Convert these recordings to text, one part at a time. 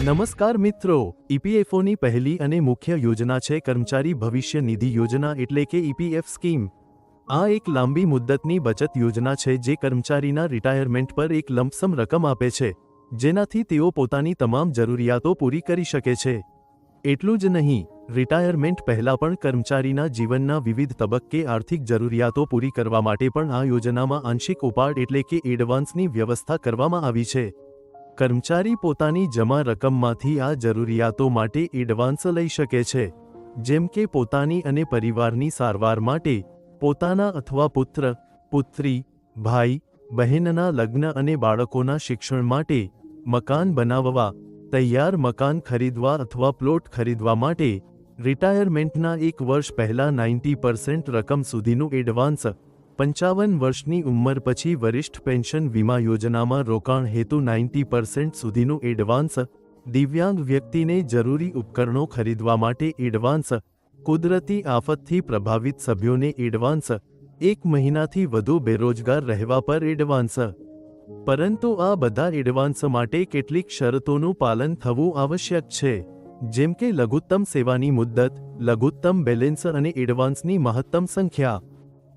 નમસ્કાર મિત્રો, ઈપીએફઓની પહેલી અને મુખ્ય યોજના છે કર્મચારી ભવિષ્ય નિધિ યોજના એટલે કે ઈપીએફ સ્કીમ। આ એક લાંબી મુદ્દતની બચત યોજના છે જે કર્મચારીના રિટાયરમેન્ટ પર એક લંપસમ રકમ આપે છે, જેનાથી તેઓ પોતાની તમામ જરૂરિયાતો પૂરી કરી શકે છે। એટલું જ નહીં, રિટાયરમેન્ટ પહેલાં પણ કર્મચારીના જીવનના વિવિધ તબક્કે આર્થિક જરૂરિયાતો પૂરી કરવા માટે પણ આ યોજનામાં આંશિક ઉપાડ એટલે કે એડવાન્સની વ્યવસ્થા કરવામાં આવી છે। કર્મચારી પોતાની જમા રકમમાંથી આ જરૂરિયાતો માટે એડવાન્સ લઈ શકે છે, જેમ કે પોતાની અને પરિવારની સારવાર માટે, પોતાના અથવા પુત્ર, પુત્રી, ભાઈ, બહેનના લગ્ન અને બાળકોના શિક્ષણ માટે, મકાન બનાવવા, તૈયાર મકાન ખરીદવા અથવા પ્લોટ ખરીદવા માટે, રિટાયરમેન્ટના એક વર્ષ પહેલાં 90% રકમ સુધીનું એડવાન્સ, 55 વર્ષની ઉંમર પછી વરિષ્ઠ પેન્શન વીમા યોજનામાં રોકાણ હેતુ 90% સુધીનું એડવાન્સ, દિવ્યાંગ વ્યક્તિને જરૂરી ઉપકરણો ખરીદવા માટે એડવાન્સ, કુદરતી આફતથી પ્રભાવિત સભ્યોને એડવાન્સ, 1 મહિનાથી વધુ બેરોજગાર રહેવા પર એડવાન્સ। પરંતુ આ બધા એડવાન્સ માટે કેટલીક શરતોનું પાલન થવું આવશ્યક છે, જેમ કે લઘુત્તમ સેવાની મુદ્દત, લઘુત્તમ બેલેન્સ અને એડવાન્સની મહત્તમ સંખ્યા।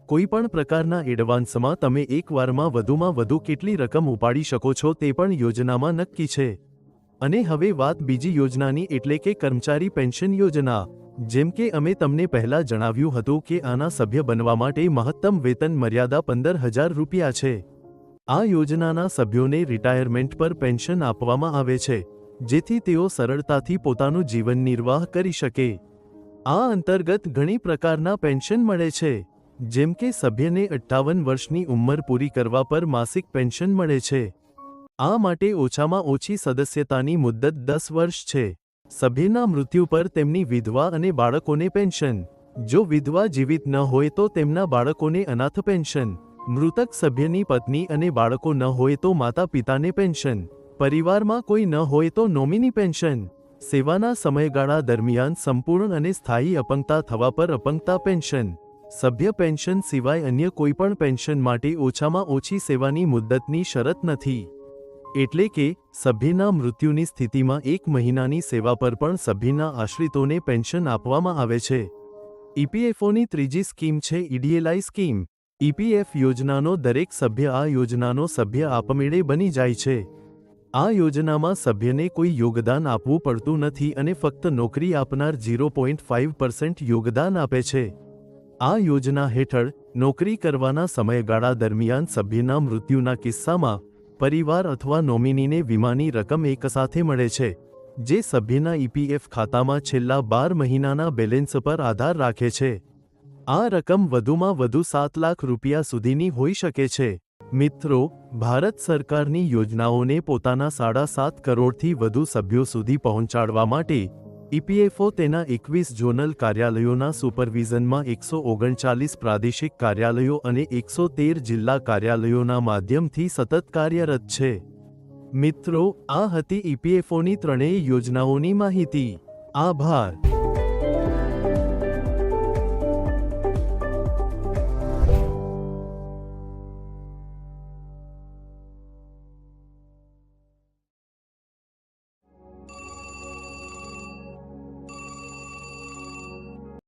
કોઈપણ પ્રકારના એડવાન્સમાં તમે એકવારમાં વધુમાં વધુ કેટલી રકમ ઉપાડી શકો છો તે પણ યોજનામાં નક્કી છે। અને હવે વાત બીજી યોજનાની એટલે કે કર્મચારી પેન્શન યોજના। જેમ કે અમે તમને પહેલાં જણાવ્યું હતું કે આના સભ્ય બનવા માટે મહત્તમ વેતન મર્યાદા 15,000 રૂપિયા છે। આ યોજનાના સભ્યોને રિટાયરમેન્ટ પર પેન્શન આપવામાં આવે છે, જેથી તેઓ સરળતાથી પોતાનું જીવન નિર્વાહ કરી શકે। આ અંતર્ગત ઘણી પ્રકારના પેન્શન મળે છે, જેમ કે સભ્યને 58 વર્ષની ઉંમર પૂરી કરવા પર માસિક પેન્શન મળે છે। આ માટે ઓછામાં ઓછી સદસ્યતાની મુદ્દત 10 વર્ષ છે। સભ્યના મૃત્યુ પર તેમની વિધવા અને બાળકોને પેન્શન, જો વિધવા જીવિત ન હોય તો તેમના બાળકોને અનાથ પેન્શન, મૃતક સભ્યની પત્ની અને બાળકો ન હોય તો માતા પિતાને પેન્શન, પરિવારમાં કોઈ ન હોય તો નોમિની પેન્શન, સેવાના સમયગાળા દરમિયાન સંપૂર્ણ અને સ્થાયી અપંગતા થવા પર અપંગતા પેન્શન, સભ્ય પેન્શન સિવાય અન્ય કોઈપણ પેન્શન માટે ઓછામાં ઓછી સેવાની મુદ્દતની શરત નથી। એટલે કે સભ્યના મૃત્યુની સ્થિતિમાં 1 મહિનાની સેવા પર પણ સભ્યના આશ્રિતોને પેન્શન આપવામાં આવે છે। ઈપીએફઓની ત્રીજી સ્કીમ છે ઈડીએલઆઈ સ્કીમ। ઈપીએફ યોજનાનો દરેક સભ્ય આ યોજનાનો સભ્ય આપમેળે બની જાય છે। આ યોજનામાં સભ્યને કોઈ યોગદાન આપવું પડતું નથી અને ફક્ત નોકરી આપનાર 0.5% યોગદાન આપે છે। આ યોજના હેઠળ નોકરી કરવાના સમયગાળા દરમિયાન સભ્યના મૃત્યુના કિસ્સામાં પરિવાર અથવા નોમિનીને વીમાની રકમ એકસાથે મળે છે, જે સભ્યના ઈપીએફ ખાતામાં છેલ્લા 12 મહિનાના બેલેન્સ પર આધાર રાખે છે। આ રકમ વધુમાં વધુ 7 લાખ રૂપિયા સુધીની હોઈ શકે છે। મિત્રો, ભારત સરકારની યોજનાઓને પોતાના 7.5 કરોડથી વધુ સભ્યો સુધી પહોંચાડવા માટે ઈપીએફઓ તેના 21 ઝોનલ કાર્યાલયોના સુપરવિઝનમાં 139 પ્રાદેશિક કાર્યાલયો અને 113 જિલ્લા કાર્યાલયોના માધ્યમથી સતત કાર્યરત છે। મિત્રો, આ હતી ઈપીએફઓની ત્રણેય યોજનાઓની માહિતી। આભાર।